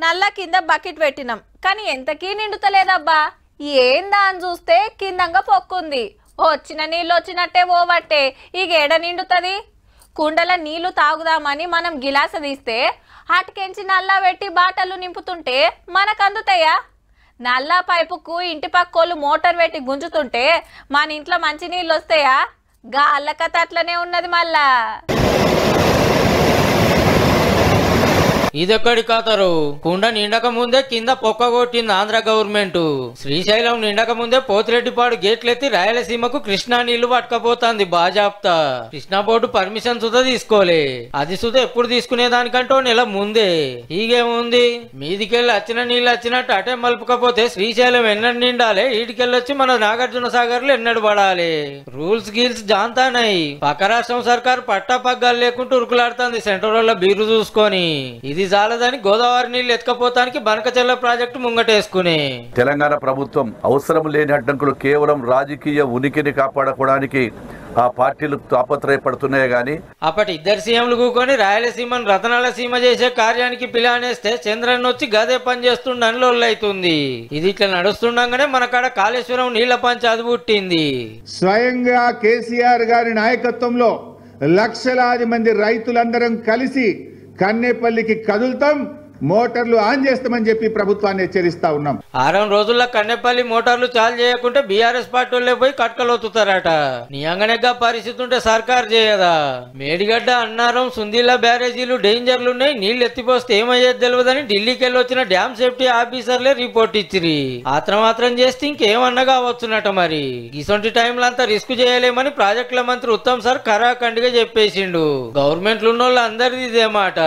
నల్ల కింద బకెట్ పెట్టినాం కానీ ఎంతకీ నిండుతలేదబ్బా. ఏందా అని చూస్తే కిందంగా పొక్కుంది. వచ్చిన నీళ్ళు వచ్చినట్టే పోవట్టే ఇక ఏడ నిండుతుంది. కుండల నీళ్లు తాగుదామని మనం గిలాస తీస్తే అటుకెంచి నల్లా పెట్టి బాటలు నింపుతుంటే మనకు అందుతాయా? నల్లా పైపుకు ఇంటి పక్కోళ్ళు మోటార్ పెట్టి గుంజుతుంటే మన ఇంట్లో మంచి నీళ్ళు వస్తాయా? గాళ్ళ కథ అట్లనే ఉన్నది మళ్ళా. ఇదెక్కడి కథరు? కుండ నిండక ముందే కింద పొక్క కొట్టింది ఆంధ్ర గవర్నమెంట్. శ్రీశైలం నిండక ముందే పోతిరెడ్డిపాడు గేట్లెత్తి రాయలసీమకు కృష్ణా నీళ్లు పట్టుకపోతాంది బాజాప్తా. కృష్ణా బోర్డు పర్మిషన్ సుధా తీసుకోలే. అది సుధా ఎప్పుడు తీసుకునేదానికంటో నెల ముందే. ఈగేముంది, మీదికెళ్ళి వచ్చిన నీళ్ళు వచ్చినట్టు అటే మలుపుకపోతే శ్రీశైలం ఎన్నడు నిండాలి, ఈడికెళ్ళొచ్చి మన నాగార్జున సాగర్ లో ఎన్నడు పడాలి. రూల్స్ గీల్స్ జాంతానాయి. పక్క రాష్ట్రం సర్కారు పట్టా పగ్గాలు లేకుంటూ ఉరుకులాడుతుంది సెంట్రల్ లో బీరు చూసుకొని. ఇది చాలదని గోదావరి నీళ్లు ఎత్తుకపోతానికి బనకచెర్ల ప్రాజెక్టు ముంగటేసుకునే తెలంగాణ ప్రభుత్వం అవసరం లేని అడ్డంకులు కేవలం రాజకీయ ఉనికిని కాపాడుకోవడానికి ఆ పార్టీలు తాపత్రయపడుతున్నాయి గాని అప్పటి ఇద్దరు సీఎంలు కూకొని రాయలసీమను రతనాల సీమ చేసే కార్యానికి పిలానేస్తే చంద్రన్ వచ్చి గదే పని చేస్తుండని లొల్లైతుంది. ఇది ఇట్లా నడుస్తుండగానే మన కాడ కాళేశ్వరం నీళ్ల పంచాది పుట్టింది. స్వయంగా కేసీఆర్ గారి నాయకత్వంలో లక్షలాది మంది రైతులందరం కలిసి కన్నేపల్లికి కదులుతాం, మోటార్లు ఆన్ చేస్తామని చెప్పి ప్రభుత్వాన్ని హెచ్చరిస్తా ఉన్నాం. 6 రోజుల్లో కన్నెపల్లి మోటార్లు చాలు చేయకుంటే బీఆర్ఎస్ పార్టీ పోయి కట్కలొత్తుతారట. నియంగానేగా పరిస్థితి ఉంటే సర్కారు చేయదా? మేడిగడ్డ, అన్నారం, సుందిల్లా బ్యారేజీలు డేంజర్లున్నాయి, నీళ్లు ఎత్తిపోస్తే ఏమయ్యేది తెలియదని ఢిల్లీకి వెళ్ళి వచ్చిన డ్యామ్ సేఫ్టీ ఆఫీసర్లే రిపోర్ట్ ఇచ్చిరి. ఆత్రమాత్రం చేస్తే ఇంకేమన్నా కావచ్చునట. మరి ఇసొంటి టైంలో అంతా రిస్క్ చేయలేమని ప్రాజెక్టుల మంత్రి ఉత్తమ్ సార్ ఖరాఖండిగా చెప్పేసిండు. గవర్నమెంట్లు ఉన్నోళ్ళు అందరిది ఇదే మాట.